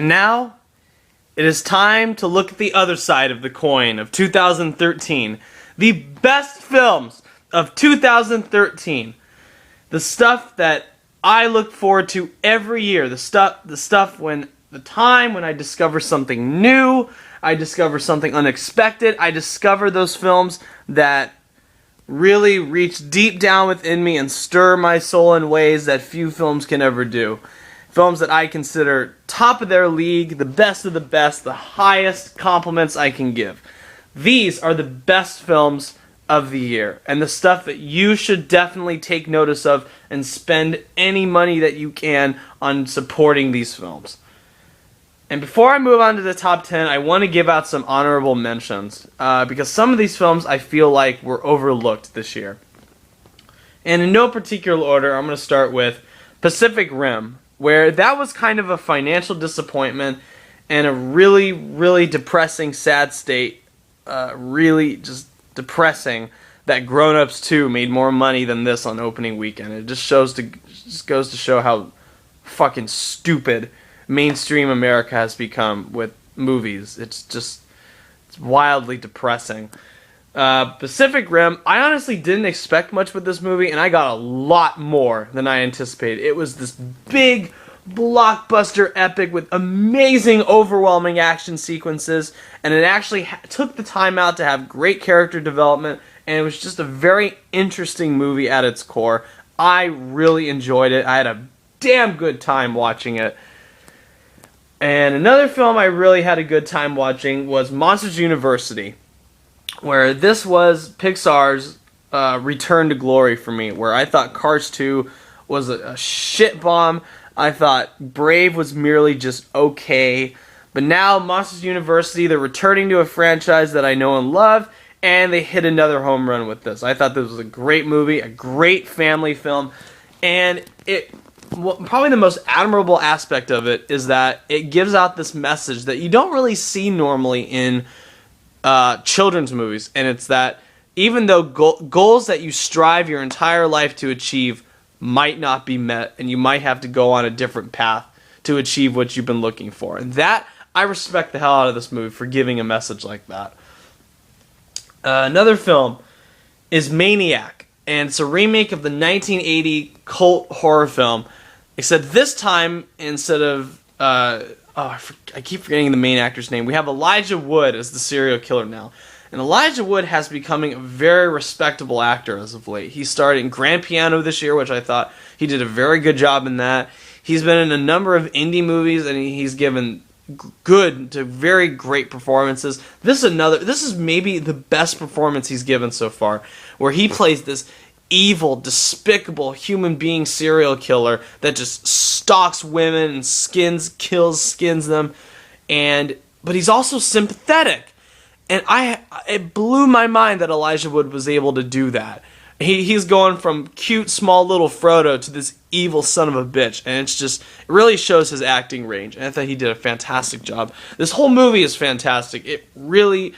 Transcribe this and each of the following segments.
And now, it is time to look at the other side of the coin of 2013. The best films of 2013. The stuff that I look forward to every year. The stuff when I discover something new, I discover something unexpected, I discover those films that really reach deep down within me and stir my soul in ways that few films can ever do. Films that I consider top of their league, the best of the best, the highest compliments I can give. These are the best films of the year, and the stuff that you should definitely take notice of and spend any money that you can on supporting these films. And before I move on to the top 10, I want to give out some honorable mentions, because some of these films I feel like were overlooked this year. And in no particular order, I'm going to start with Pacific Rim, where that was kind of a financial disappointment and a really, really depressing, sad state. Really just depressing that Grown Ups 2 made more money than this on opening weekend. It just goes to show how fucking stupid mainstream America has become with movies. It's wildly depressing. Pacific Rim, I honestly didn't expect much with this movie, and I got a lot more than I anticipated. It was this big blockbuster epic with amazing, overwhelming action sequences, and it actually took the time out to have great character development, and it was just a very interesting movie at its core. I really enjoyed it. I had a damn good time watching it. And another film I really had a good time watching was Monsters University, where this was Pixar's return to glory for me, where I thought Cars 2 was a shit bomb. I thought Brave was merely just okay. But now Monsters University, they're returning to a franchise that I know and love, and they hit another home run with this. I thought this was a great movie, a great family film, and probably the most admirable aspect of it is that it gives out this message that you don't really see normally in children's movies, and it's that even though goals that you strive your entire life to achieve might not be met, and you might have to go on a different path to achieve what you've been looking for. And that, I respect the hell out of this movie for giving a message like that. Another film is Maniac, and it's a remake of the 1980 cult horror film, except this time, instead of I keep forgetting the main actor's name, we have Elijah Wood as the serial killer now. And Elijah Wood has becoming a very respectable actor as of late. He starred in Grand Piano this year, which I thought he did a very good job in that. He's been in a number of indie movies, and he's given good to very great performances. This is maybe the best performance he's given so far, where he plays this evil, despicable human being serial killer that just stalks women and skins them, but he's also sympathetic. And it blew my mind that Elijah Wood was able to do that. He's going from cute, small little Frodo to this evil son of a bitch. And it really shows his acting range. And I thought he did a fantastic job. This whole movie is fantastic. I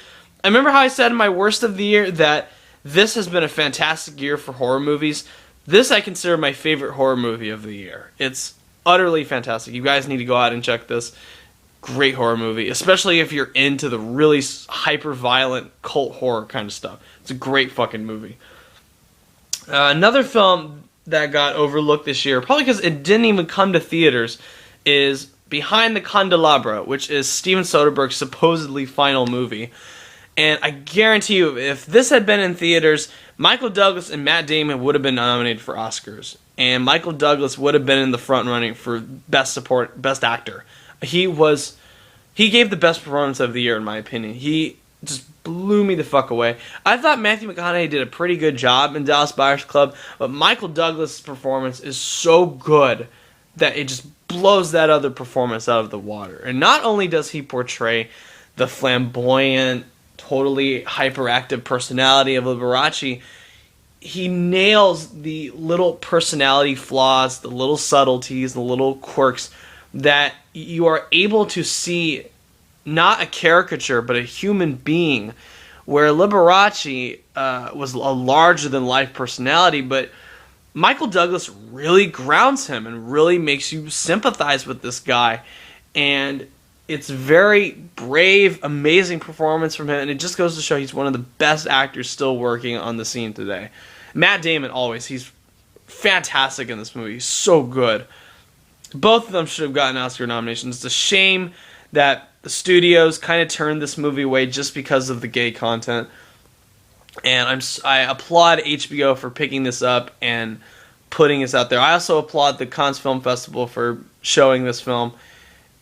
remember how I said in my worst of the year that this has been a fantastic year for horror movies. This I consider my favorite horror movie of the year. It's utterly fantastic. You guys need to go out and check this. Great horror movie, especially if you're into the really hyper-violent cult horror kind of stuff. It's a great fucking movie. Another film that got overlooked this year, probably because it didn't even come to theaters, is Behind the Candelabra, which is Steven Soderbergh's supposedly final movie. And I guarantee you, if this had been in theaters, Michael Douglas and Matt Damon would have been nominated for Oscars. And Michael Douglas would have been in the front running for Best Actor. He gave the best performance of the year, in my opinion. He just blew me the fuck away. I thought Matthew McConaughey did a pretty good job in Dallas Buyers Club, but Michael Douglas' performance is so good that it just blows that other performance out of the water. And not only does he portray the flamboyant, totally hyperactive personality of Liberace, he nails the little personality flaws, the little subtleties, the little quirks that you are able to see not a caricature, but a human being, where Liberace was a larger-than-life personality, but Michael Douglas really grounds him and really makes you sympathize with this guy. and it's very brave, amazing performance from him, and it just goes to show he's one of the best actors still working on the scene today. Matt Damon, always, he's fantastic in this movie. He's so good. Both of them should have gotten Oscar nominations. It's a shame that the studios kind of turned this movie away just because of the gay content. And I applaud HBO for picking this up and putting this out there. I also applaud the Cannes Film Festival for showing this film,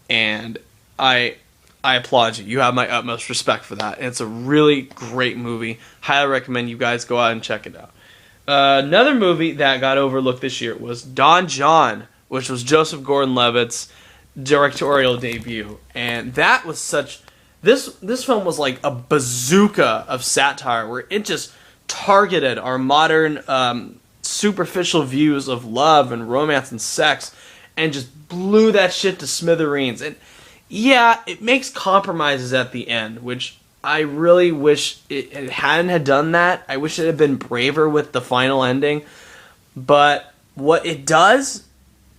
and I applaud you. You have my utmost respect for that. It's a really great movie. Highly recommend you guys go out and check it out. Another movie that got overlooked this year was Don John, which was Joseph Gordon-Levitt's directorial debut, and that was such. This film was like a bazooka of satire, where it just targeted our modern superficial views of love and romance and sex, and just blew that shit to smithereens. And yeah, it makes compromises at the end, which I really wish it hadn't had done that. I wish it had been braver with the final ending. But what it does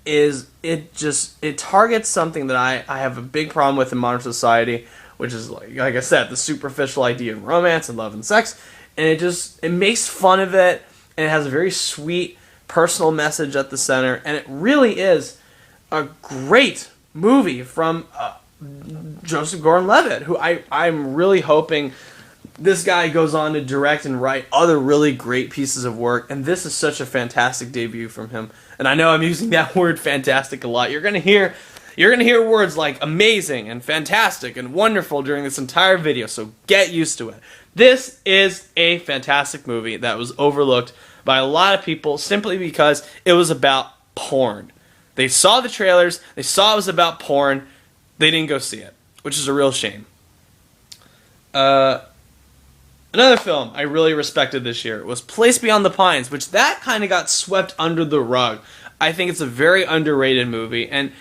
is it targets something that I have a big problem with in modern society, which is like I said, the superficial idea of romance and love and sex, and it makes fun of it, and it has a very sweet personal message at the center, and it really is a great movie from Joseph Gordon-Levitt, who I'm really hoping this guy goes on to direct and write other really great pieces of work, and this is such a fantastic debut from him. And I know I'm using that word fantastic a lot. You're gonna hear words like amazing and fantastic and wonderful during this entire video, so get used to it. This is a fantastic movie that was overlooked by a lot of people simply because it was about porn. They saw the trailers, they saw it was about porn, they didn't go see it, which is a real shame. Another film I really respected this year was Place Beyond the Pines, which that kind of got swept under the rug. I think it's a very underrated movie, and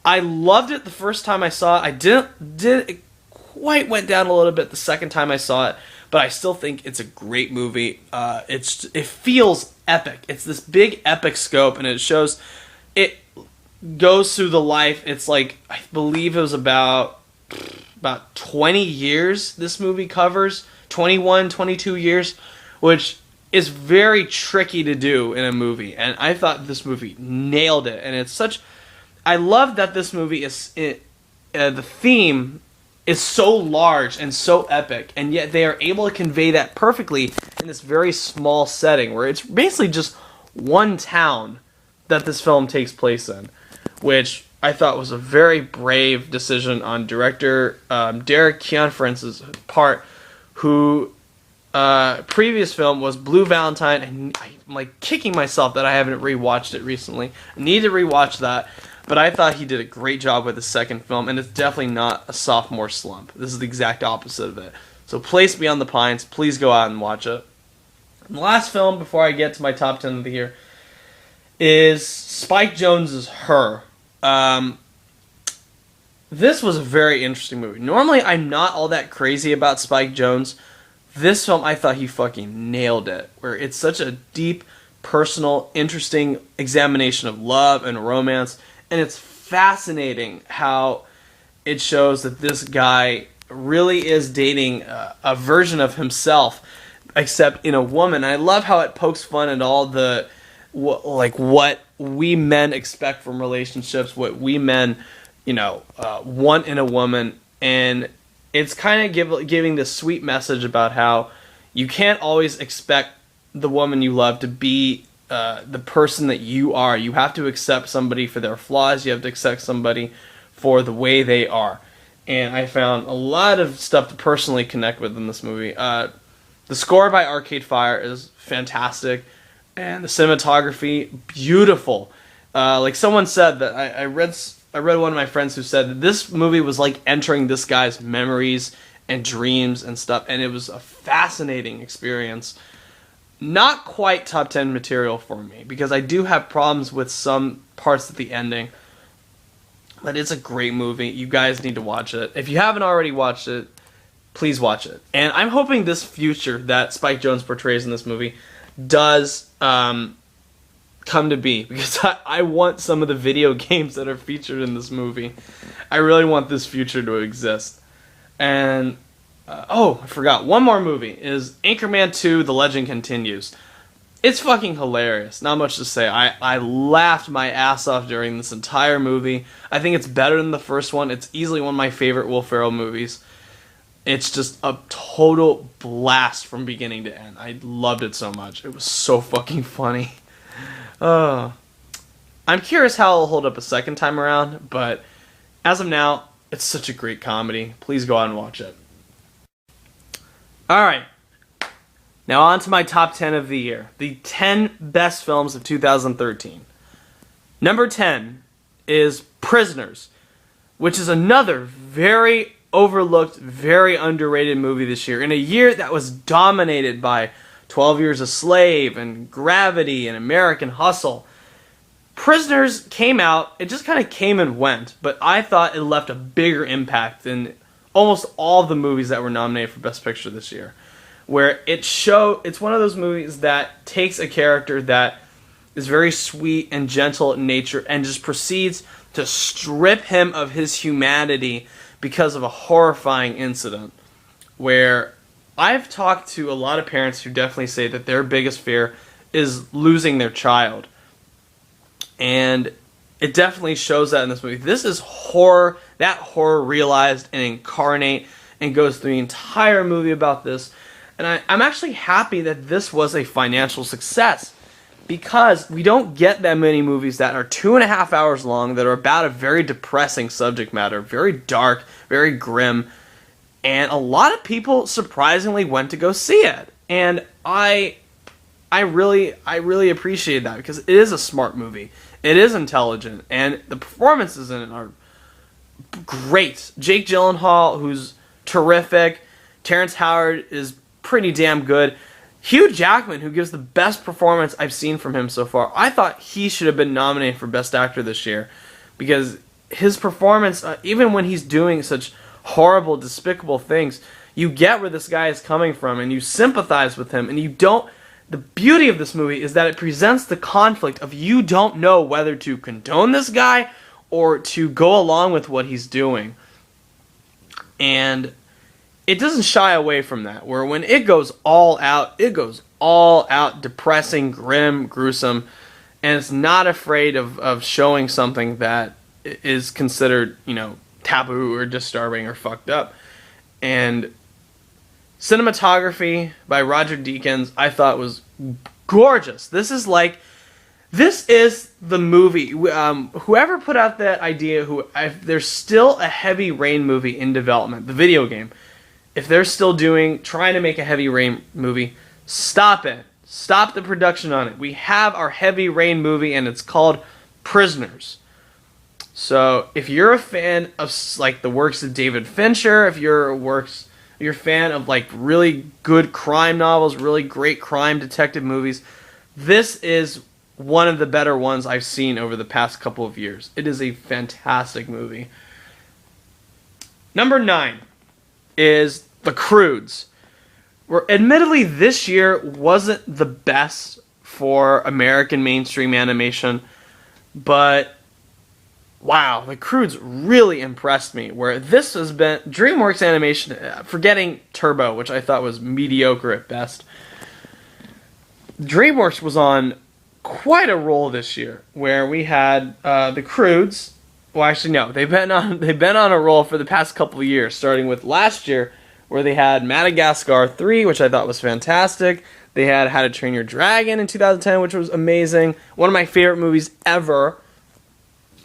I loved it the first time I saw it. It quite went down a little bit the second time I saw it, but I still think it's a great movie. It feels epic. It's this big epic scope, and it goes through the life. It's like, I believe it was about 20 years this movie covers. 21, 22 years, which is very tricky to do in a movie, and I thought this movie nailed it. And I love that this movie the theme is so large and so epic, and yet they are able to convey that perfectly in this very small setting, where it's basically just one town that this film takes place in, which I thought was a very brave decision on director Derek Cianfrance's part, who previous film was Blue Valentine, and I'm like kicking myself that I haven't rewatched it recently. I need to rewatch that, but I thought he did a great job with the second film, and it's definitely not a sophomore slump. This is the exact opposite of it. So Place Beyond the Pines, please go out and watch it. And the last film before I get to my top 10 of the year is Spike Jonze's Her. This was a very interesting movie. Normally, I'm not all that crazy about Spike Jonze. This film, I thought he fucking nailed it. Where it's such a deep, personal, interesting examination of love and romance. And it's fascinating how it shows that this guy really is dating a version of himself, except in a woman. I love how it pokes fun at all the, what we men expect from relationships, what we men want in a woman, and it's kind of giving this sweet message about how you can't always expect the woman you love to be the person that you are. You have to accept somebody for their flaws. You have to accept somebody for the way they are. And I found a lot of stuff to personally connect with in this movie. The score by Arcade Fire is fantastic, and the cinematography, beautiful. Like someone said that I read one of my friends who said that this movie was like entering this guy's memories and dreams and stuff, and it was a fascinating experience. Not quite top 10 material for me, because I do have problems with some parts of the ending, but it's a great movie. You guys need to watch it. If you haven't already watched it, please watch it. And I'm hoping this future that Spike Jonze portrays in this movie does come to be, because I want some of the video games that are featured in this movie. I really want this future to exist. And I forgot, one more movie is Anchorman 2: The Legend Continues. It's fucking hilarious. Not much to say. I laughed my ass off during this entire movie. I think it's better than the first one. It's easily one of my favorite Will Ferrell movies. It's just a total blast from beginning to end. I loved it so much. It was so fucking funny. I'm curious how it'll hold up a second time around, but as of now, it's such a great comedy. Please go out and watch it. Alright. Now on to my top 10 of the year. The 10 best films of 2013. Number 10 is Prisoners, which is another very overlooked, very underrated movie this year. In a year that was dominated by 12 Years a Slave and Gravity and American Hustle. Prisoners came out, it just kind of came and went, but I thought it left a bigger impact than almost all of the movies that were nominated for Best Picture this year. Where it's one of those movies that takes a character that is very sweet and gentle in nature and just proceeds to strip him of his humanity because of a horrifying incident. Where I've talked to a lot of parents who definitely say that their biggest fear is losing their child. And it definitely shows that in this movie. This is horror, that horror realized and incarnate, and goes through the entire movie about this. And I'm actually happy that this was a financial success, because we don't get that many movies that are 2.5 hours long that are about a very depressing subject matter, very dark, very grim, and a lot of people surprisingly went to go see it. And I really appreciate that, because it is a smart movie. It is intelligent, and the performances in it are great. Jake Gyllenhaal, who's terrific. Terrence Howard is pretty damn good. Hugh Jackman, who gives the best performance I've seen from him so far. I thought he should have been nominated for Best Actor this year, because his performance, even when he's doing such horrible, despicable things, you get where this guy is coming from, and you sympathize with him, and you don't... The beauty of this movie is that it presents the conflict of you don't know whether to condone this guy or to go along with what he's doing. And it doesn't shy away from that, where when it goes all out, depressing, grim, gruesome, and it's not afraid of showing something that is considered, taboo or disturbing or fucked up. And cinematography by Roger Deakins, I thought was gorgeous. This is the movie. Whoever put out that idea, there's still a Heavy Rain movie in development, the video game. If they're still trying to make a Heavy Rain movie, stop it. Stop the production on it. We have our Heavy Rain movie, and it's called Prisoners. So if you're a fan of the works of David Fincher, if you're a fan of really good crime novels, really great crime detective movies, this is one of the better ones I've seen over the past couple of years. It is a fantastic movie. Number 9 is The Croods, where admittedly this year wasn't the best for American mainstream animation, but wow, The Croods really impressed me, where this has been DreamWorks Animation, forgetting Turbo, which I thought was mediocre at best. DreamWorks was on quite a roll this year, where we had The Croods. Well, actually, no, they've been on a roll for the past couple of years, starting with last year, where they had Madagascar 3, which I thought was fantastic. They had How to Train Your Dragon in 2010, which was amazing. One of my favorite movies ever.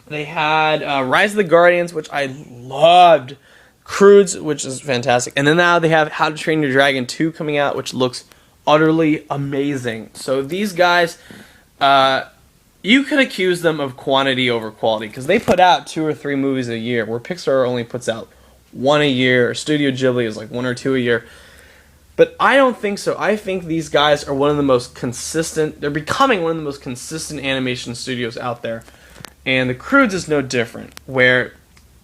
They had Rise of the Guardians, which I loved. Croods, which is fantastic. And then now they have How to Train Your Dragon 2 coming out, which looks utterly amazing. So these guys, you could accuse them of quantity over quality, because they put out 2 or 3 movies a year, where Pixar only puts out 1 a year, or Studio Ghibli is 1 or 2 a year. But I don't think so. I think these guys are one of the most consistent, they're becoming one of the most consistent animation studios out there. And The Croods is no different, where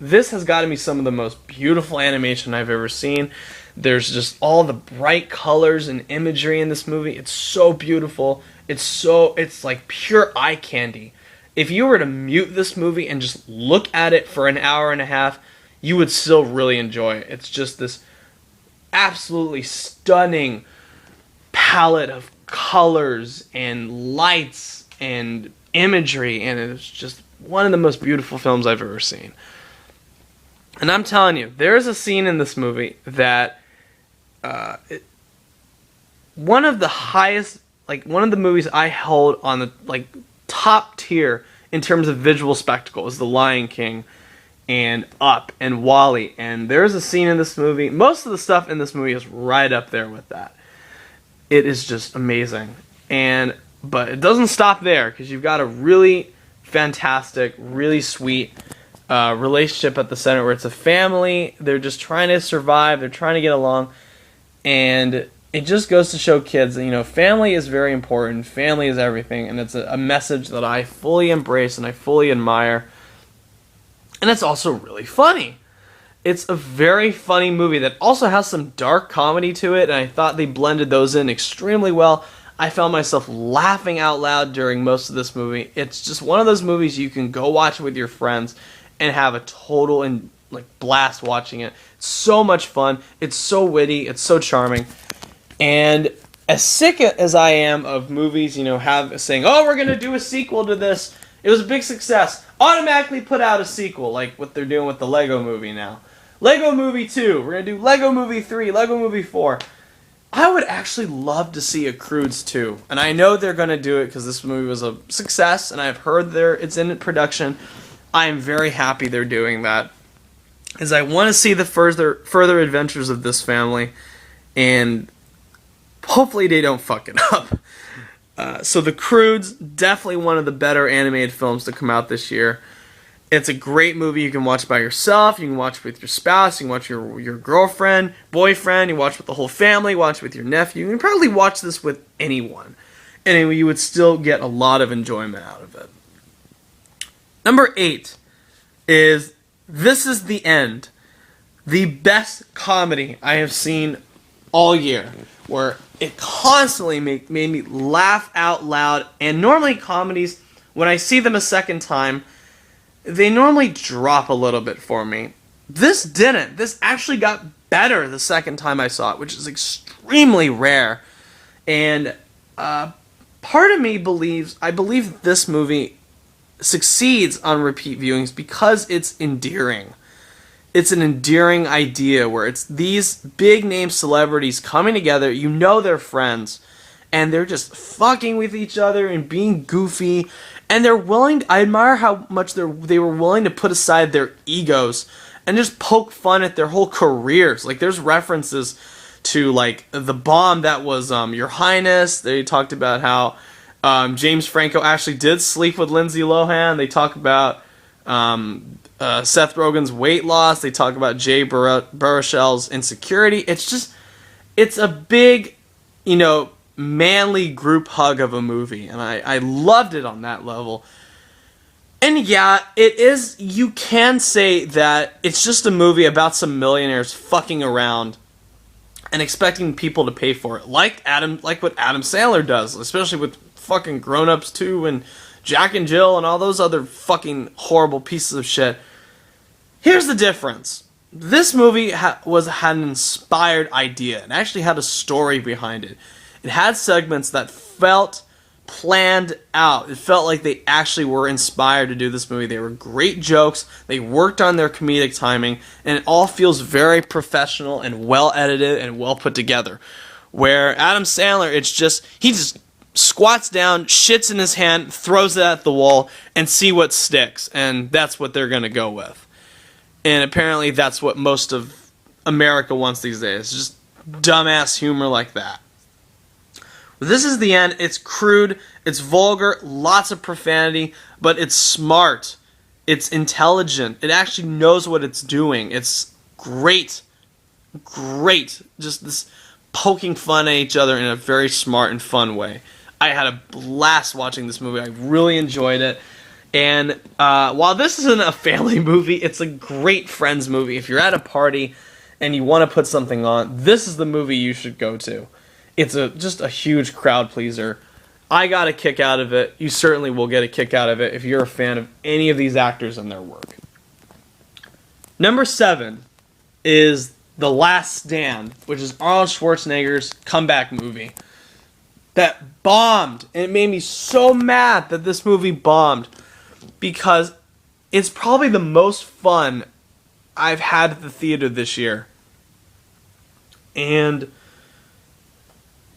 This has got to be some of the most beautiful animation I've ever seen. There's just all the bright colors and imagery in this movie. It's so beautiful. It's like pure eye candy. If you were to mute this movie and just look at it for an hour and a half, you would still really enjoy it. It's just this absolutely stunning palette of colors and lights and imagery, and it's just one of the most beautiful films I've ever seen. And I'm telling you, there's a scene in this movie that one of the highest, like one of the movies I hold on the like top tier in terms of visual spectacle is The Lion King and Up and WALL-E. And there's a scene in this movie. Most of the stuff in this movie is right up there with that. It is just amazing. But it doesn't stop there, because you've got a really fantastic, really sweet relationship at the center where it's a family. They're just trying to survive. They're trying to get along. And it just goes to show kids that, you know, family is very important. Family is everything. And it's a message that I fully embrace and I fully admire. And it's also really funny. It's a very funny movie that also has some dark comedy to it, and I thought they blended those in extremely well. I found myself laughing out loud during most of this movie. It's just one of those movies you can go watch with your friends and have a total and like blast watching it. It's so much fun. It's so witty. It's so charming. And as sick as I am of movies, you know, saying, "Oh, we're gonna do a sequel to this. It was a big success. Automatically put out a sequel," like what they're doing with the Lego Movie now. Lego Movie 2. We're going to do Lego Movie 3, Lego Movie 4. I would actually love to see a Croods 2. And I know they're going to do it because this movie was a success, and I've heard it's in production. I am very happy they're doing that, as I want to see the further adventures of this family, and hopefully they don't fuck it up. So The Croods, definitely one of the better animated films to come out this year. It's a great movie you can watch by yourself, you can watch with your spouse, you can watch your girlfriend, boyfriend, you watch with the whole family, watch with your nephew. You can probably watch this with anyone, and you would still get a lot of enjoyment out of it. Number 8 is This Is the End, the best comedy I have seen all year, where it constantly made me laugh out loud. And normally comedies, when I see them a second time, they normally drop a little bit for me. This didn't. This actually got better the second time I saw it, which is extremely rare. And part of me believes this movie succeeds on repeat viewings because it's endearing. It's an endearing idea where it's these big name celebrities coming together. You know they're friends, and they're just fucking with each other and being goofy. And they're willing. I admire how much they were willing to put aside their egos and just poke fun at their whole careers. Like, there's references to like the bomb that was Your Highness. They talked about how James Franco actually did sleep with Lindsay Lohan. They talk about Seth Rogen's weight loss. They talk about Jay Baruchel's insecurity. It's a big, you know, manly group hug of a movie, and I loved it on that level. And yeah, it is, you can say that it's just a movie about some millionaires fucking around and expecting people to pay for it, like what Adam Sandler does, especially with fucking Grown Ups 2 and Jack and Jill and all those other fucking horrible pieces of shit. Here's the difference. This movie had an inspired idea and actually had a story behind it. It had segments that felt planned out. It felt like they actually were inspired to do this movie. They were great jokes. They worked on their comedic timing, and it all feels very professional and well edited and well put together. Where Adam Sandler, he just squats down, shits in his hand, throws it at the wall, and see what sticks. And that's what they're going to go with. And apparently that's what most of America wants these days. Just dumbass humor like that. This Is the End. It's crude, it's vulgar, lots of profanity, but it's smart. It's intelligent. It actually knows what it's doing. It's great. Great. Just this poking fun at each other in a very smart and fun way. I had a blast watching this movie. I really enjoyed it. And while this isn't a family movie, it's a great friends movie. If you're at a party and you want to put something on, this is the movie you should go to. It's just a huge crowd pleaser. I got a kick out of it. You certainly will get a kick out of it if you're a fan of any of these actors and their work. Number 7 is The Last Stand, which is Arnold Schwarzenegger's comeback movie. That bombed. And it made me so mad that this movie bombed, because it's probably the most fun I've had at the theater this year. And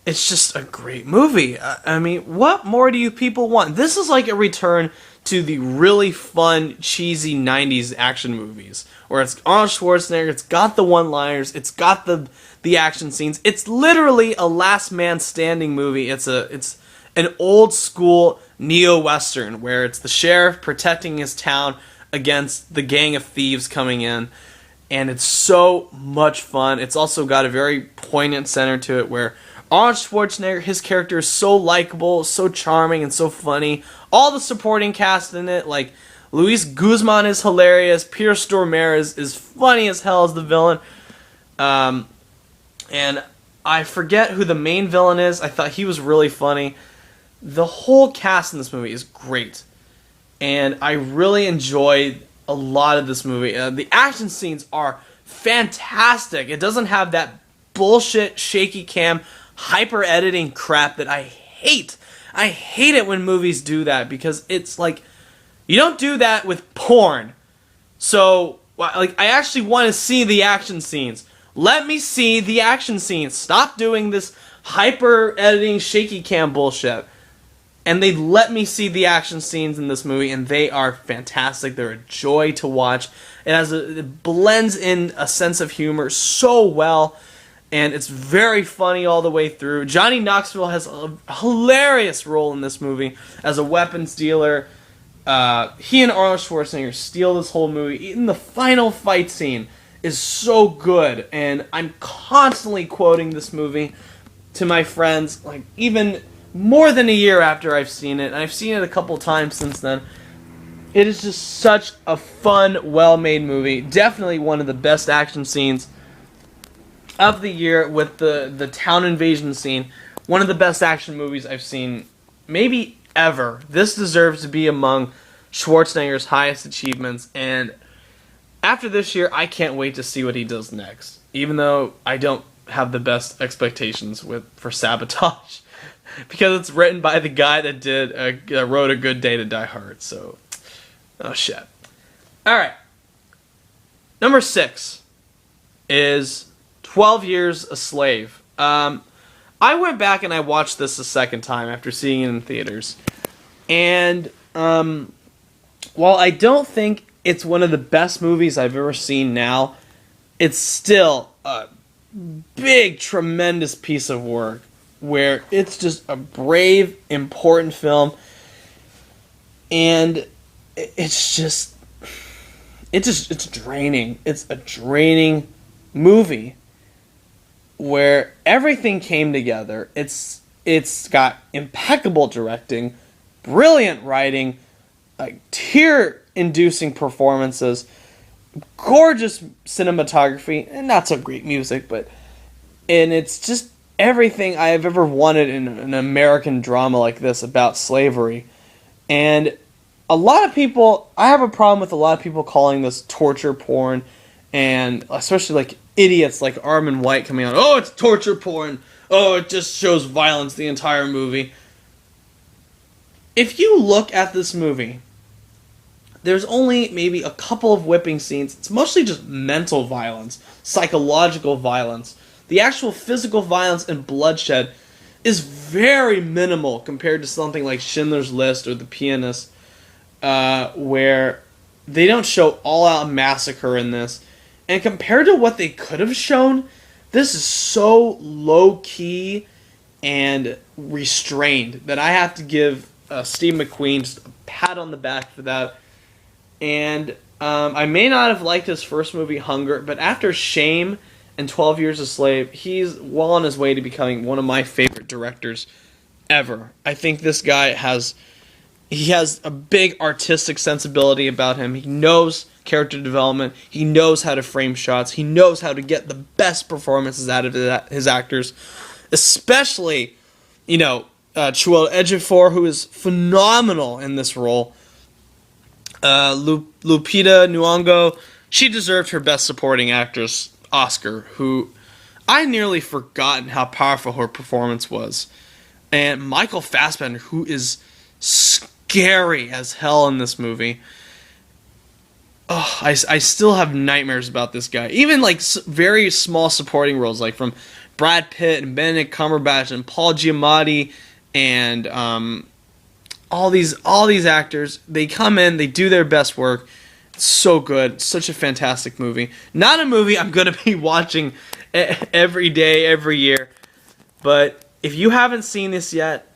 it's just a great movie. I mean, what more do you people want? This is like a return to the really fun, cheesy 90s action movies, where it's Arnold Schwarzenegger, it's got the one-liners, it's got the action scenes. It's literally a last man standing movie. It's an old school neo-western where it's the sheriff protecting his town against the gang of thieves coming in. And it's so much fun. It's also got a very poignant center to it where Arnold Schwarzenegger, his character is so likable, so charming, and so funny. All the supporting cast in it, like Luis Guzman is hilarious. Peter Stormare is funny as hell as the villain. And I forget who the main villain is. I thought he was really funny. The whole cast in this movie is great. And I really enjoyed a lot of this movie. The action scenes are fantastic. It doesn't have that bullshit shaky cam hyper editing crap that I hate. I hate it when movies do that, because it's like, you don't do that with porn. So, like, I actually want to see the action scenes. Let me see the action scenes. Stop doing this hyper editing shaky cam bullshit. And they let me see the action scenes in this movie, and they are fantastic. They're a joy to watch. It blends in a sense of humor so well, and it's very funny all the way through. Johnny Knoxville has a hilarious role in this movie as a weapons dealer. He and Arnold Schwarzenegger steal this whole movie. Even the final fight scene is so good, and I'm constantly quoting this movie to my friends, like, even more than a year after I've seen it, and I've seen it a couple times since then. It is just such a fun, well-made movie. Definitely one of the best action scenes of the year, with the town invasion scene. One of the best action movies I've seen maybe ever. This deserves to be among Schwarzenegger's highest achievements, and after this year, I can't wait to see what he does next. Even though I don't have the best expectations for Sabotage, because it's written by the guy that wrote A Good Day to Die Hard. So, oh shit. All right. Number 6 is 12 Years a Slave. I went back and I watched this a second time after seeing it in theaters, and while I don't think it's one of the best movies I've ever seen now, it's still a big, tremendous piece of work, where it's just a brave, important film, and it's draining. It's a draining movie where everything came together. It's got impeccable directing, brilliant writing, tear-inducing performances, gorgeous cinematography, and not so great music, and it's just everything I have ever wanted in an American drama like this about slavery. And a lot of people, I have a problem with a lot of people calling this torture porn, and especially like idiots like Armond White coming out, oh, it's torture porn, oh, it just shows violence the entire movie. If you look at this movie, there's only maybe a couple of whipping scenes. It's mostly just mental violence, psychological violence. The actual physical violence and bloodshed is very minimal compared to something like Schindler's List or The Pianist, where they don't show all-out massacre in this. And compared to what they could have shown, this is so low-key and restrained that I have to give Steve McQueen just a pat on the back for that. And I may not have liked his first movie, Hunger, but after Shame and 12 Years a Slave, he's well on his way to becoming one of my favorite directors ever. I think this guy has He has a big artistic sensibility about him. He knows character development. He knows how to frame shots. He knows how to get the best performances out of his actors. Especially, Chiwetel Ejiofor, who is phenomenal in this role. Lupita Nyong'o, she deserved her Best Supporting Actress Oscar, who I nearly forgotten how powerful her performance was. And Michael Fassbender, who is scary as hell in this movie. Oh, I still have nightmares about this guy. Even like very small supporting roles, like from Brad Pitt and Benedict Cumberbatch and Paul Giamatti and all these actors. They come in, they do their best work. It's so good, such a fantastic movie. Not a movie I'm gonna be watching every day, every year. But if you haven't seen this yet,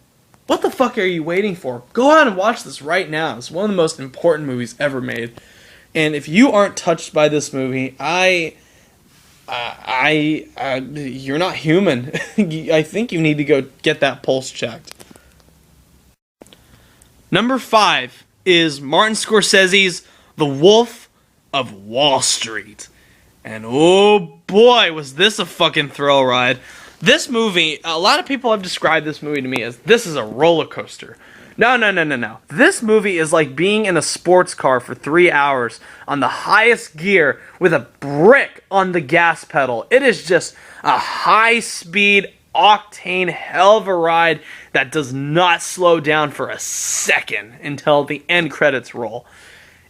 what the fuck are you waiting for? Go out and watch this right now. It's one of the most important movies ever made. And if you aren't touched by this movie, you're not human. I think you need to go get that pulse checked. Number 5 is Martin Scorsese's The Wolf of Wall Street. And oh boy, was this a fucking thrill ride. This movie, a lot of people have described this movie to me as this is a roller coaster. No. This movie is like being in a sports car for 3 hours on the highest gear with a brick on the gas pedal. It is just a high-speed, octane hell of a ride that does not slow down for a second until the end credits roll.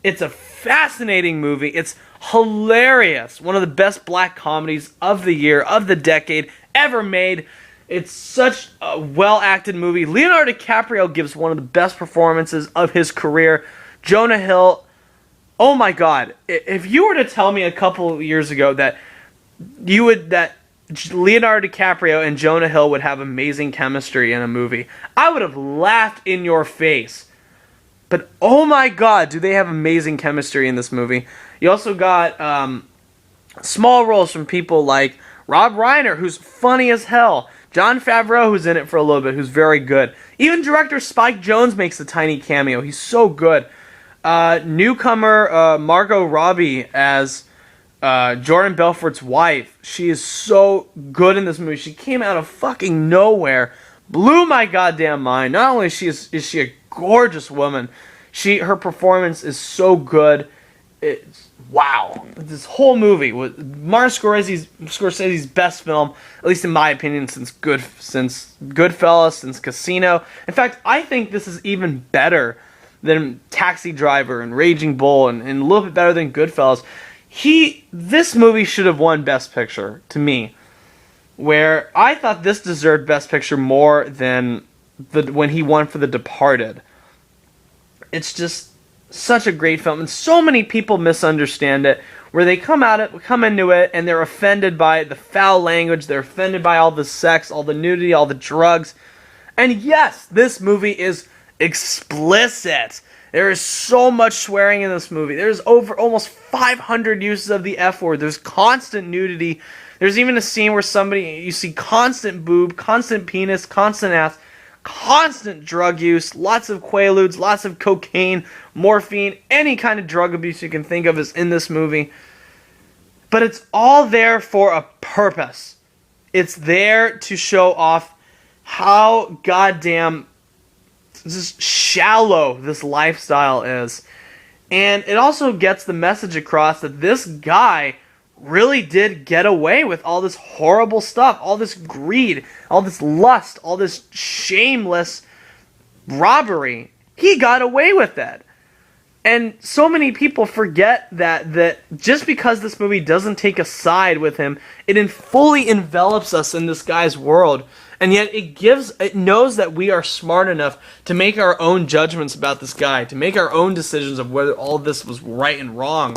It's a fascinating movie. It's hilarious. One of the best black comedies of the year, of the decade, ever made. It's such a well-acted movie. Leonardo DiCaprio gives one of the best performances of his career. Jonah Hill, oh my god. If you were to tell me a couple of years ago that Leonardo DiCaprio and Jonah Hill would have amazing chemistry in a movie, I would have laughed in your face. But oh my god, do they have amazing chemistry in this movie. You also got small roles from people like Rob Reiner, who's funny as hell. Jon Favreau, who's in it for a little bit, who's very good. Even director Spike Jonze makes a tiny cameo. He's so good. Newcomer Margot Robbie as Jordan Belfort's wife. She is so good in this movie. She came out of fucking nowhere. Blew my goddamn mind. Not only is she a gorgeous woman, her performance is so good. Wow. This whole movie was Martin Scorsese's best film, at least in my opinion, since Goodfellas, since Casino. In fact, I think this is even better than Taxi Driver and Raging Bull and a little bit better than Goodfellas. This movie should have won Best Picture, to me. Where I thought this deserved Best Picture more than when he won for The Departed. It's just such a great film, and so many people misunderstand it, where they come into it, and they're offended by the foul language, they're offended by all the sex, all the nudity, all the drugs. And yes, this movie is explicit. There is so much swearing in this movie. There's over almost 500 uses of the F word. There's constant nudity. There's even a scene where you see constant boob, constant penis, constant ass, constant drug use, lots of Quaaludes, lots of cocaine, morphine, any kind of drug abuse you can think of is in this movie. But it's all there for a purpose. It's there to show off how goddamn just shallow this lifestyle is. And it also gets the message across that this guy really did get away with all this horrible stuff, all this greed, all this lust, all this shameless robbery. He got away with that. And so many people forget that just because this movie doesn't take a side with him, it fully envelops us in this guy's world. And yet it knows that we are smart enough to make our own judgments about this guy, to make our own decisions of whether all of this was right and wrong.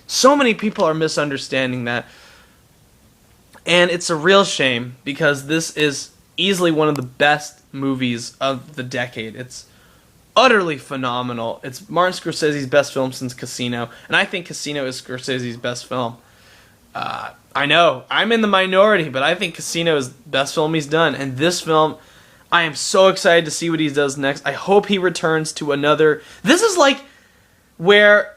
So many people are misunderstanding that. And it's a real shame, because this is easily one of the best movies of the decade. It's utterly phenomenal. It's Martin Scorsese's best film since Casino, and I think Casino is Scorsese's best film. I know, I'm in the minority, but I think Casino is the best film he's done, and this film, I am so excited to see what he does next. I hope he returns to another. This is like where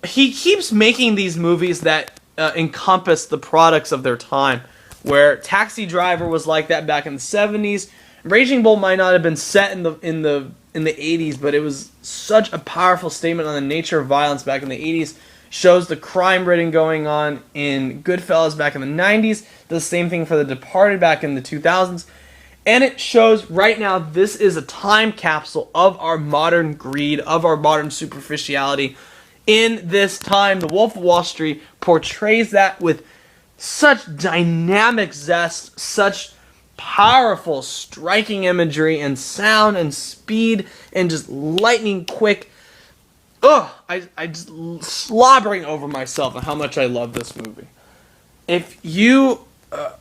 he keeps making these movies that encompass the products of their time. Where Taxi Driver was like that back in the 70s. Raging Bull might not have been set in the 80s, but it was such a powerful statement on the nature of violence back in the 80s. Shows the crime ridden going on in Goodfellas back in the 90s. The same thing for The Departed back in the 2000s. And it shows right now this is a time capsule of our modern greed, of our modern superficiality. In this time, The Wolf of Wall Street portrays that with such dynamic zest, such powerful, striking imagery and sound and speed and just lightning quick. I just slobbering over myself on how much I love this movie. If you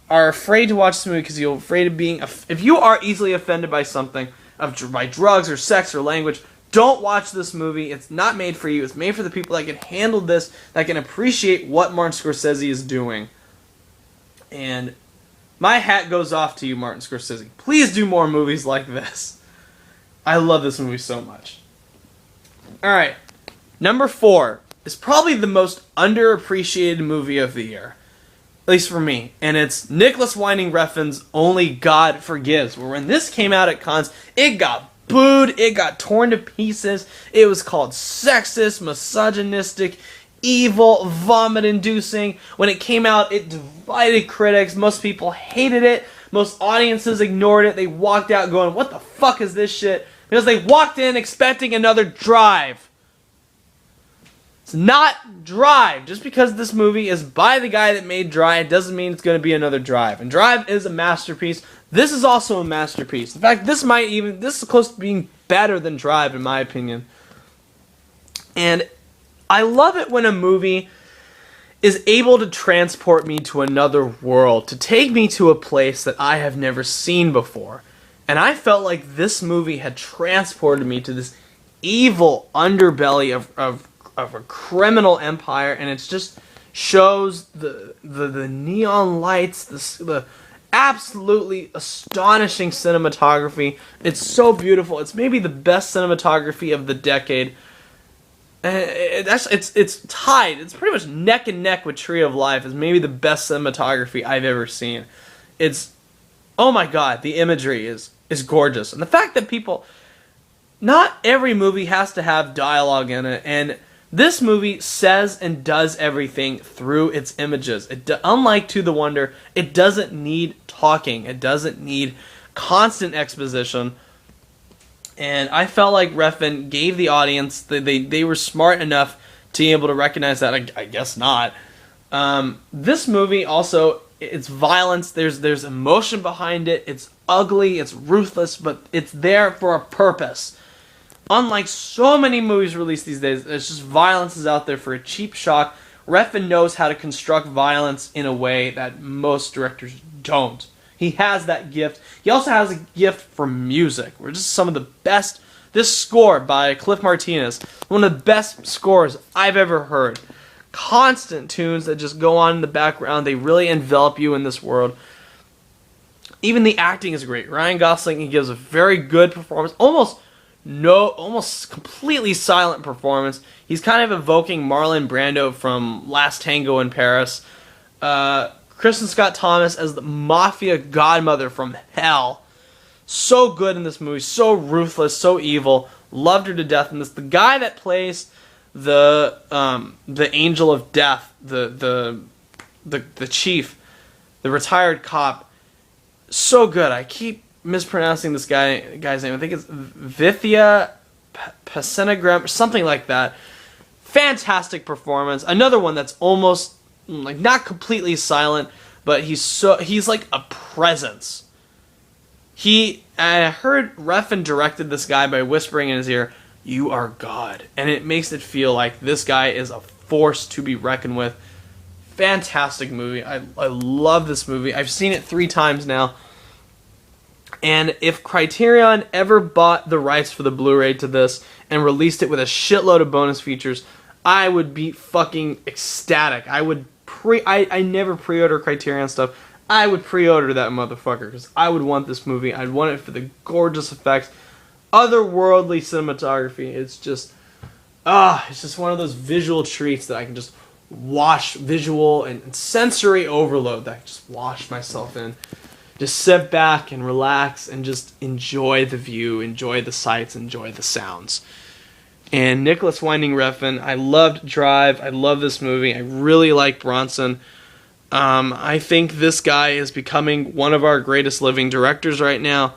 are afraid to watch this movie because you're afraid of being, if you are easily offended by something, by drugs or sex or language, don't watch this movie. It's not made for you. It's made for the people that can handle this, that can appreciate what Martin Scorsese is doing. And my hat goes off to you, Martin Scorsese. Please do more movies like this. I love this movie so much. Alright, number 4 is probably the most underappreciated movie of the year. At least for me. And it's Nicholas Winding Refn's Only God Forgives. Where when this came out at cons, it got booed, it got torn to pieces. It was called sexist, misogynistic, evil, vomit-inducing. When it came out, it divided critics. Most people hated it. Most audiences ignored it. They walked out going, what the fuck is this shit? Because they walked in expecting another Drive. It's not Drive. Just because this movie is by the guy that made Drive doesn't mean it's going to be another Drive. And Drive is a masterpiece. This is also a masterpiece. In fact, this is close to being better than Drive in my opinion. And I love it when a movie is able to transport me to another world, to take me to a place that I have never seen before. And I felt like this movie had transported me to this evil underbelly of a criminal empire, and it just shows the neon lights, the absolutely astonishing cinematography. It's so beautiful. It's maybe the best cinematography of the decade. It's tied. It's pretty much neck and neck with Tree of Life as maybe the best cinematography I've ever seen. It's, oh my god, the imagery is gorgeous. And the fact that not every movie has to have dialogue in it, and this movie says and does everything through its images. Unlike To the Wonder, it doesn't need talking. It doesn't need constant exposition. And I felt like Refn gave the audience, they were smart enough to be able to recognize that. I guess not. This movie also, it's violence, there's emotion behind it, it's ugly, it's ruthless, but it's there for a purpose. Unlike so many movies released these days, it's just violence is out there for a cheap shock. Refn knows how to construct violence in a way that most directors don't. He has that gift. He also has a gift for music. We're just some of the best. This score by Cliff Martinez, one of the best scores I've ever heard. Constant tunes that just go on in the background. They really envelop you in this world. Even the acting is great. Ryan Gosling, he gives a very good performance. Almost completely silent performance. He's kind of evoking Marlon Brando from Last Tango in Paris. Kristen Scott Thomas as the mafia godmother from hell. So good in this movie. So ruthless. So evil. Loved her to death in this. The guy that plays the angel of death, the chief, the retired cop. So good. I keep mispronouncing this guy's name. I think it's Vithya Pasinagram, something like that. Fantastic performance. Another one that's almost like not completely silent, but he's like a presence. I heard Refn directed this guy by whispering in his ear, "You are God," and it makes it feel like this guy is a force to be reckoned with. Fantastic movie. I love this movie. I've seen it 3 times now. And if Criterion ever bought the rights for the Blu-ray to this and released it with a shitload of bonus features, I would be fucking ecstatic. I never pre-order Criterion stuff. I would pre-order that motherfucker because I would want this movie. I'd want it for the gorgeous effects, otherworldly cinematography. It's just one of those visual treats that I can just wash, visual and sensory overload that I can just wash myself in. Just sit back and relax and just enjoy the view, enjoy the sights, enjoy the sounds. And Nicholas Winding Refn, I loved Drive. I love this movie. I really like Bronson. I think this guy is becoming one of our greatest living directors right now.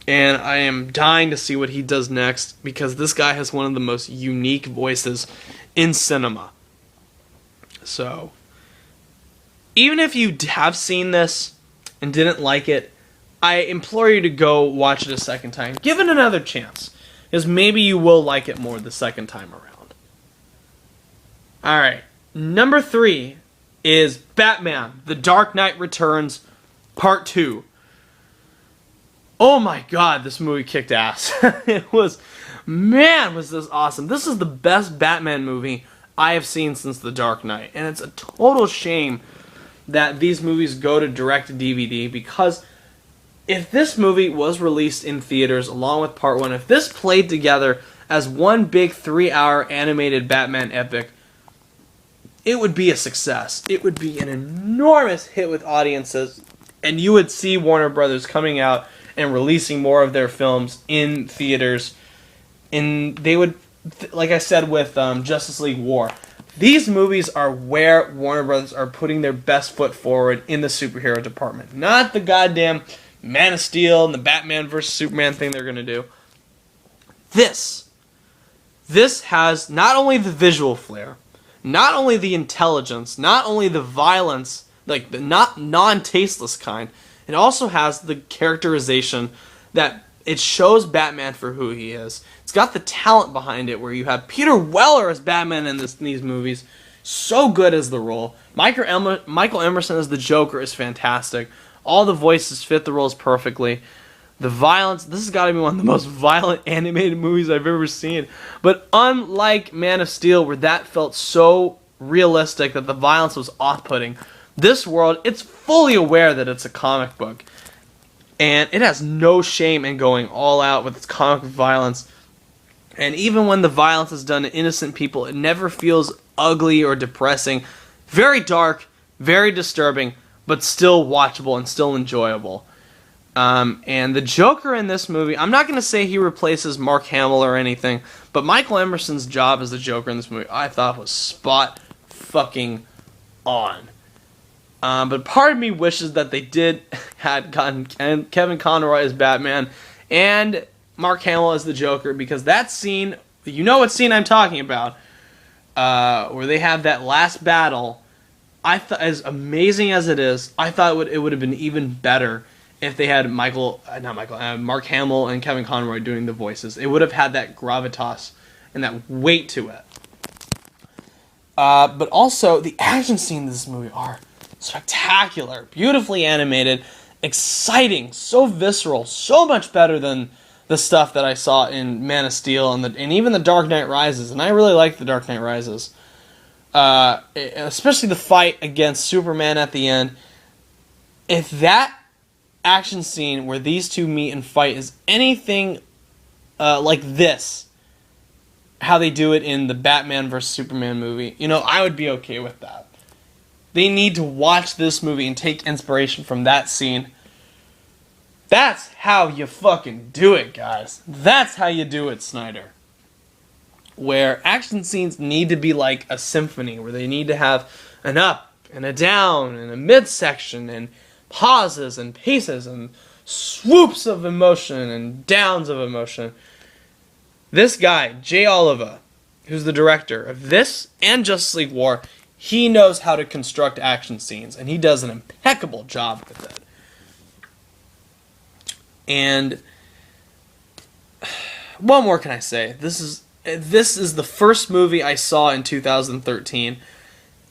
And I am dying to see what he does next because this guy has one of the most unique voices in cinema. So, even if you have seen this and didn't like it, I implore you to go watch it a second time. Give it another chance, because maybe you will like it more the second time around. Alright, number 3 is Batman: The Dark Knight Returns Part 2. Oh my god, this movie kicked ass. Was this awesome. This is the best Batman movie I have seen since The Dark Knight. And it's a total shame that these movies go to direct-to-DVD, because if this movie was released in theaters along with Part 1, if this played together as one big 3-hour animated Batman epic, it would be a success. It would be an enormous hit with audiences, and you would see Warner Brothers coming out and releasing more of their films in theaters. And they would, like I said with Justice League War, these movies are where Warner Brothers are putting their best foot forward in the superhero department. Not the goddamn Man of Steel and the Batman vs. Superman thing they're going to do. This has not only the visual flair, not only the intelligence, not only the violence, like the non-tasteless kind, it also has the characterization that it shows Batman for who he is. It's got the talent behind it, where you have Peter Weller as Batman in these movies. So good as the role. Michael Emerson as the Joker is fantastic. All the voices fit the roles perfectly. The violence, this has got to be one of the most violent animated movies I've ever seen. But unlike Man of Steel, where that felt so realistic that the violence was off-putting, this world, it's fully aware that it's a comic book. And it has no shame in going all out with its comic violence. And even when the violence is done to innocent people, it never feels ugly or depressing. Very dark, very disturbing, but still watchable and still enjoyable. And the Joker in this movie, I'm not going to say he replaces Mark Hamill or anything, but Michael Emerson's job as the Joker in this movie, I thought was spot fucking on. But part of me wishes that they had gotten Kevin Conroy as Batman and Mark Hamill as the Joker, because that scene, you know what scene I'm talking about, where they have that last battle, I thought, as amazing as it is, I thought it would have been even better if they had Mark Hamill and Kevin Conroy doing the voices. It would have had that gravitas and that weight to it. But also, the action scenes in this movie are spectacular, beautifully animated, exciting, so visceral, so much better than the stuff that I saw in Man of Steel and even The Dark Knight Rises. And I really like The Dark Knight Rises. Especially the fight against Superman at the end. If that action scene where these two meet and fight is anything like this, how they do it in the Batman vs. Superman movie, I would be okay with that. They need to watch this movie and take inspiration from that scene. That's how you fucking do it, guys. That's how you do it, Snyder. Where action scenes need to be like a symphony, where they need to have an up and a down and a midsection and pauses and paces and swoops of emotion and downs of emotion. This guy, Jay Oliva, who's the director of this and Justice League War, he knows how to construct action scenes, and he does an impeccable job with it. And what more can I say? This is the first movie I saw in 2013,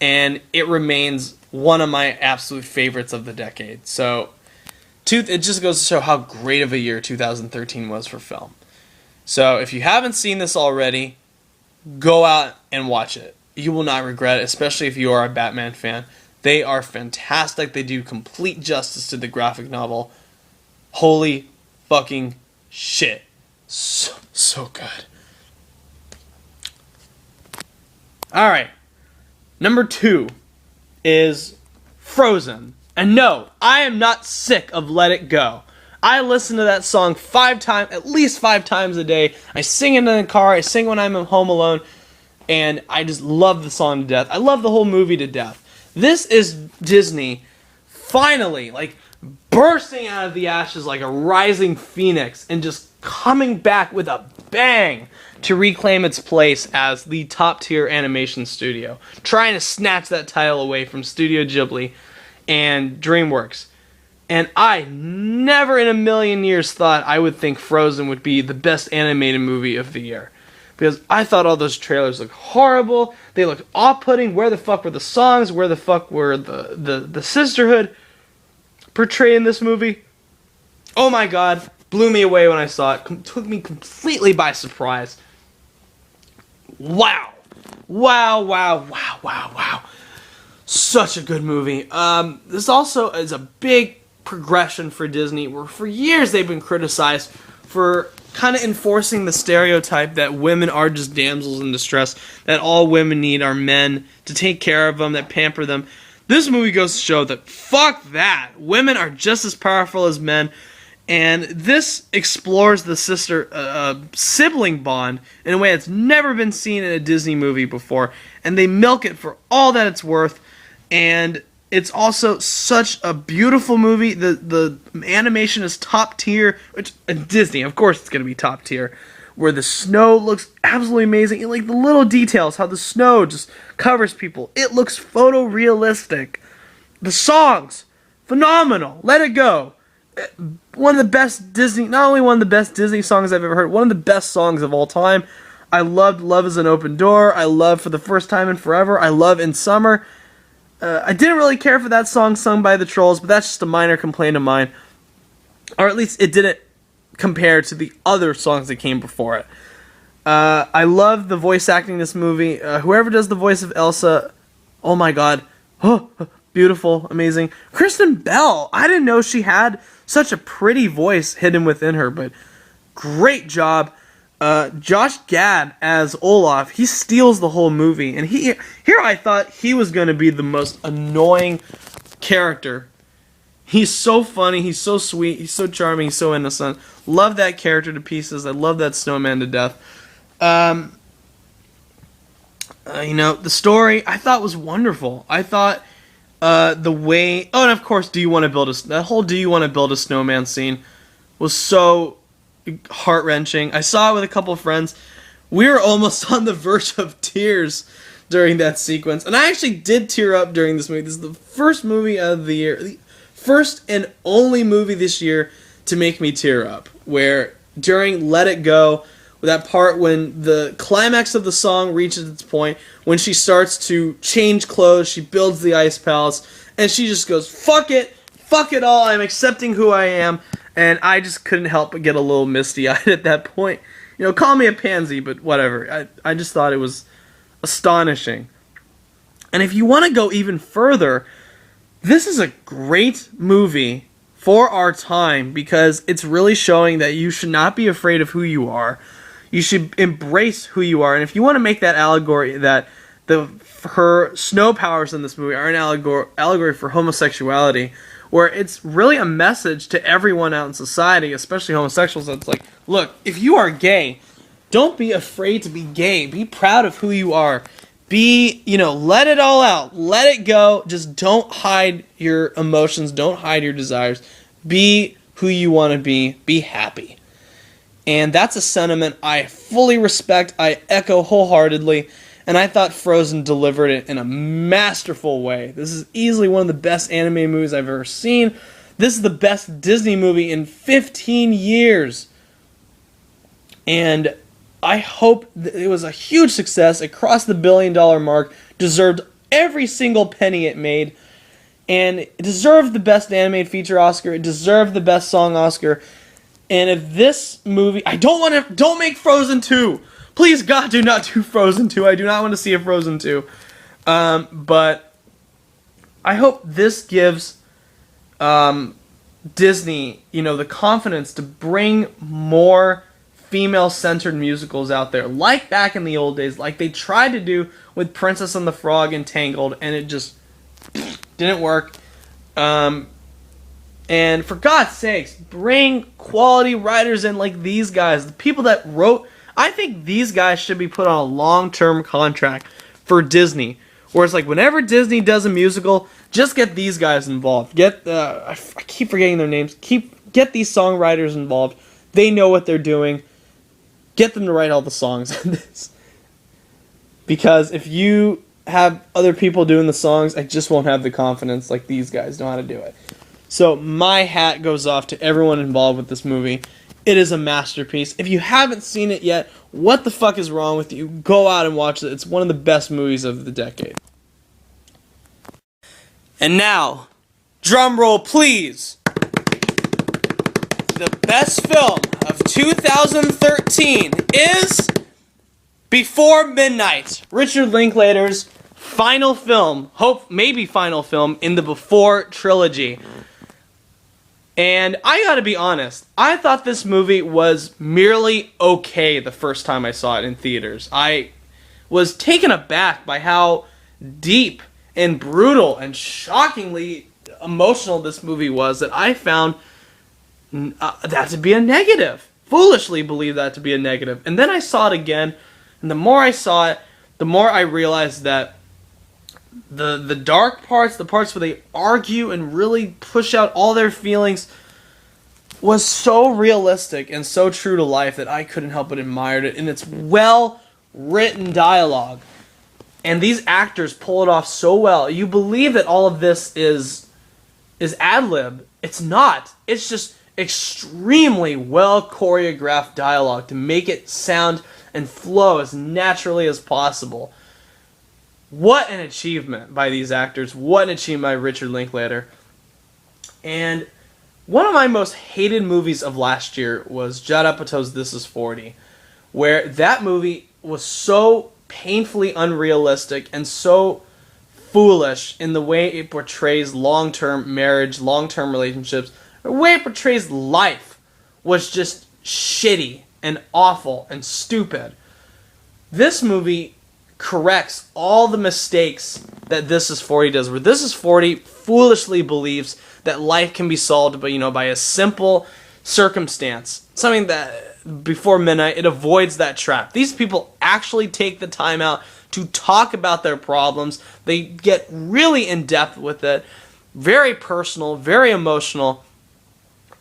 and it remains one of my absolute favorites of the decade. So, it just goes to show how great of a year 2013 was for film. So, if you haven't seen this already, go out and watch it. You will not regret it, especially if you are a Batman fan. They are fantastic. They do complete justice to the graphic novel. Holy fucking shit. So good. Alright. Number 2 is Frozen. And no, I am not sick of Let It Go. I listen to that song at least 5 times a day. I sing it in the car, I sing when I'm home alone, and I just love the song to death. I love the whole movie to death. This is Disney finally, bursting out of the ashes like a rising phoenix and just coming back with a bang to reclaim its place as the top-tier animation studio, trying to snatch that title away from Studio Ghibli and DreamWorks. And I never in a million years thought I would think Frozen would be the best animated movie of the year. Because I thought all those trailers looked horrible, they looked off-putting. Where the fuck were the songs? Where the fuck were the sisterhood portrayed in this movie? Oh my god, blew me away when I saw it. Took me completely by surprise. Wow. Such a good movie. This also is a big progression for Disney, where for years they've been criticized for kind of enforcing the stereotype that women are just damsels in distress, that all women need are men to take care of them, that pamper them. This movie goes to show that fuck that. Women are just as powerful as men. And this explores the sibling bond in a way that's never been seen in a Disney movie before. And they milk it for all that it's worth. And it's also such a beautiful movie. The animation is top tier. Which, Disney, of course it's going to be top tier. Where the snow looks absolutely amazing. And the little details, how the snow just covers people. It looks photorealistic. The songs, phenomenal. Let It Go. One of the best Disney, not only one of the best Disney songs I've ever heard, one of the best songs of all time. I loved Love is an Open Door. I love For the First Time in Forever. I love In Summer. I didn't really care for that song sung by the Trolls, but that's just a minor complaint of mine. Or at least it didn't compare to the other songs that came before it. I love the voice acting in this movie. Whoever does the voice of Elsa, oh my god. Beautiful, amazing. Kristen Bell, I didn't know she had such a pretty voice hidden within her, but great job. Josh Gad as Olaf, he steals the whole movie, and here I thought he was going to be the most annoying character. He's so funny, he's so sweet, he's so charming, he's so innocent. Love that character to pieces. I love that snowman to death. The story I thought was wonderful. I thought the way, and of course, that whole Do You Want to Build a Snowman scene was so heart-wrenching. I saw it with a couple of friends. We were almost on the verge of tears during that sequence, and I actually did tear up during this movie. This is the first movie of the year, the first and only movie this year to make me tear up, where during Let It Go, that part when the climax of the song reaches its point, when she starts to change clothes, she builds the ice palace, and she just goes, fuck it all, I'm accepting who I am, and I just couldn't help but get a little misty-eyed at that point. Call me a pansy, but whatever. I just thought it was astonishing. And if you want to go even further, this is a great movie for our time, because it's really showing that you should not be afraid of who you are. You should embrace who you are. And if you want to make that allegory that her snow powers in this movie are an allegory for homosexuality, where it's really a message to everyone out in society, especially homosexuals, that's like, look, if you are gay, don't be afraid to be gay. Be proud of who you are. Let it all out. Let it go. Just don't hide your emotions. Don't hide your desires. Be who you want to be. Be happy. And that's a sentiment I fully respect, I echo wholeheartedly, and I thought Frozen delivered it in a masterful way. This is easily one of the best animated movies I've ever seen. This is the best Disney movie in 15 years. And I hope it was a huge success. It crossed the $1 billion mark, deserved every single penny it made, and it deserved the Best Animated Feature Oscar, it deserved the Best Song Oscar. And if this movie, don't make Frozen 2. Please, God, do not do Frozen 2. I do not want to see a Frozen 2. But I hope this gives Disney, the confidence to bring more female-centered musicals out there, like back in the old days, like they tried to do with Princess and the Frog and Tangled, and it just didn't work. And for God's sakes, bring quality writers in like these guys, the people that wrote. I think these guys should be put on a long-term contract for Disney, where it's like whenever Disney does a musical, just get these guys involved. Get I keep forgetting their names. Get these songwriters involved. They know what they're doing. Get them to write all the songs in this. Because if you have other people doing the songs, I just won't have the confidence like these guys know how to do it. So my hat goes off to everyone involved with this movie. It is a masterpiece. If you haven't seen it yet, what the fuck is wrong with you? Go out and watch it. It's one of the best movies of the decade. And now, drum roll please. The best film of 2013 is Before Midnight, Richard Linklater's final film, maybe final film in the Before trilogy. And I gotta be honest, I thought this movie was merely okay the first time I saw it in theaters. I was taken aback by how deep and brutal and shockingly emotional this movie was that I found that to be a negative. Foolishly believed that to be a negative. And then I saw it again, and the more I saw it, the more I realized that the dark parts, the parts where they argue and really push out all their feelings, was so realistic and so true to life that I couldn't help but admire it. And it's well written dialogue. And these actors pull it off so well. You believe that all of this is ad-lib. It's not. It's just extremely well choreographed dialogue to make it sound and flow as naturally as possible. What an achievement by these actors. What an achievement by Richard Linklater. And one of my most hated movies of last year was Judd Apatow's This Is 40, where that movie was so painfully unrealistic and so foolish in the way it portrays long-term marriage, long-term relationships. The way it portrays life was just shitty and awful and stupid. This movie corrects all the mistakes that This Is 40 does, where This Is 40 foolishly believes that life can be solved by a simple circumstance. Something that Before Midnight, it avoids that trap. These people actually take the time out to talk about their problems. They get really in depth with it. Very personal, very emotional.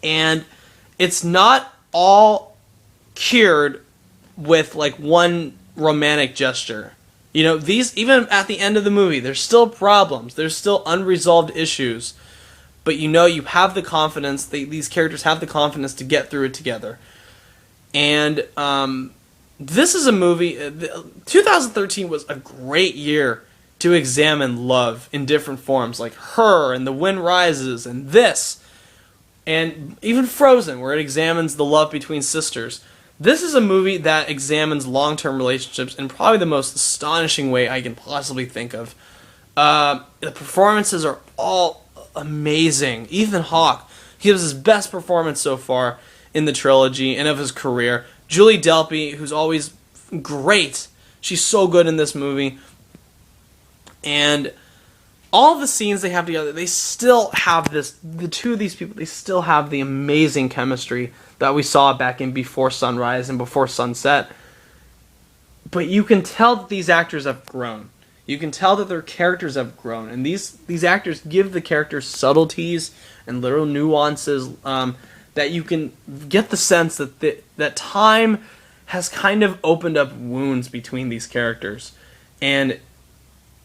And it's not all cured with like one romantic gesture. These, even at the end of the movie, there's still problems. There's still unresolved issues. But you have the confidence, these characters have the confidence to get through it together. And this is a movie, 2013 was a great year to examine love in different forms, like Her and The Wind Rises and this. And even Frozen, where it examines the love between sisters. This is a movie that examines long-term relationships in probably the most astonishing way I can possibly think of. The performances are all amazing. Ethan Hawke gives his best performance so far in the trilogy and of his career. Julie Delpy, who's always great. She's so good in this movie. And all the scenes they have together, they still have the two of these people, they still have the amazing chemistry that we saw back in Before Sunrise and Before Sunset. But you can tell that these actors have grown. You can tell that their characters have grown. And these actors give the characters subtleties and little nuances that you can get the sense that time has kind of opened up wounds between these characters. And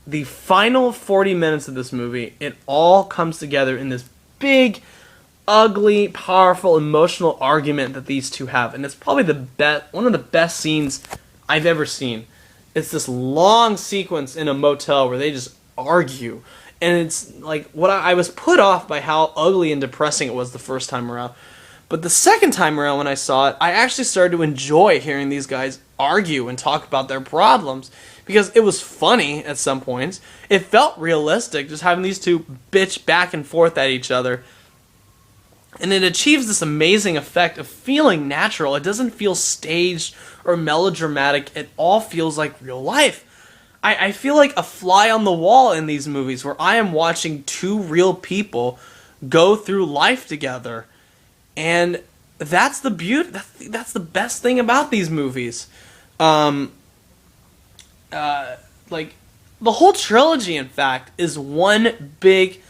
the final 40 minutes of this movie, it all comes together in this big, ugly, powerful, emotional argument that these two have. And it's probably one of the best scenes I've ever seen. It's this long sequence in a motel where they just argue. And it's like, I was put off by how ugly and depressing it was the first time around. But the second time around when I saw it, I actually started to enjoy hearing these guys argue and talk about their problems. because it was funny at some points. It felt realistic, just having these two bitch back and forth at each other. And it achieves this amazing effect of feeling natural. It doesn't feel staged or melodramatic. It all feels like real life. I feel like a fly on the wall in these movies where I am watching two real people go through life together. And that's the beauty. That's the best thing about these movies. Like, the whole trilogy, in fact, is one big,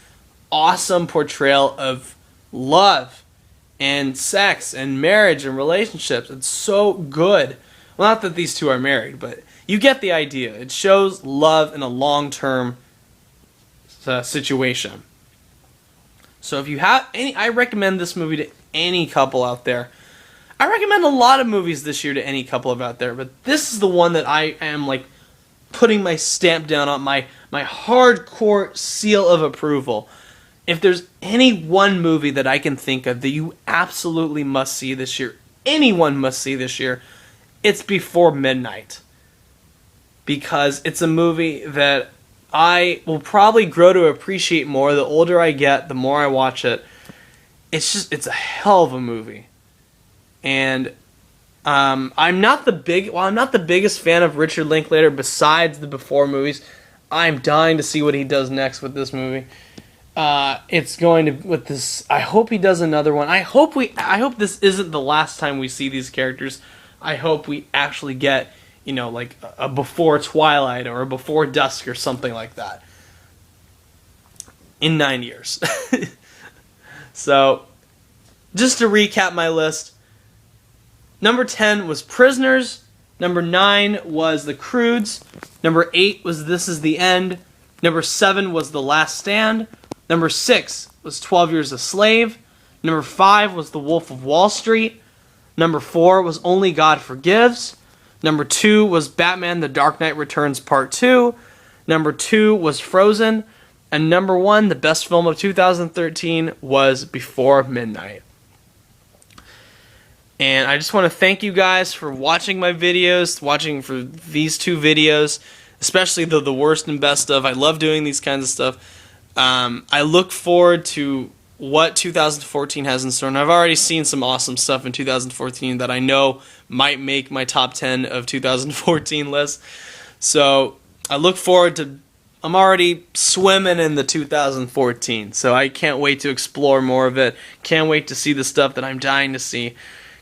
awesome portrayal of love and sex and marriage and relationships. It's so good. Well, not that these two are married, but you get the idea. It shows love in a long-term situation. So if you have any, I recommend this movie to any couple out there. I recommend a lot of movies this year to any couple out there, but this is the one that I am like putting my stamp down on, my hardcore seal of approval. If there's any one movie that I can think of that you absolutely must see this year, anyone must see this year, it's Before Midnight. Because it's a movie that I will probably grow to appreciate more the older I get, the more I watch it. It's a hell of a movie. And I'm not the biggest fan of Richard Linklater besides the Before movies. I'm dying to see what he does next with this movie. It's going to with this. I hope he does another one. I hope this isn't the last time we see these characters. I hope we actually get, like a Before Twilight or a Before Dusk or something like that in 9 years. So, just to recap my list, number 10 was Prisoners, number 9 was The Croods, number 8 was This Is the End, number 7 was The Last Stand, number 6 was 12 Years a Slave, number 5 was The Wolf of Wall Street, number 4 was Only God Forgives, number 2 was Batman The Dark Knight Returns Part 2, number 2 was Frozen, and number 1, the best film of 2013, was Before Midnight. And I just want to thank you guys for watching my videos, watching for these two videos, especially the worst and best of. I love doing these kinds of stuff. I look forward to what 2014 has in store, and I've already seen some awesome stuff in 2014 that I know might make my top 10 of 2014 list. So I look forward to, I'm already swimming in the 2014, so I can't wait to explore more of it. Can't wait to see the stuff that I'm dying to see.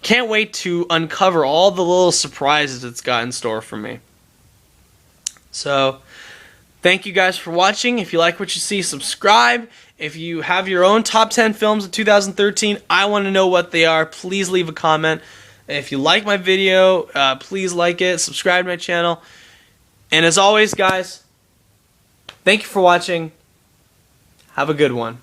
Can't wait to uncover all the little surprises it's got in store for me. So, thank you guys for watching. If you like what you see, subscribe. If you have your own top 10 films of 2013, I want to know what they are. Please leave a comment. If you like my video, please like it. Subscribe to my channel. And as always, guys, thank you for watching. Have a good one.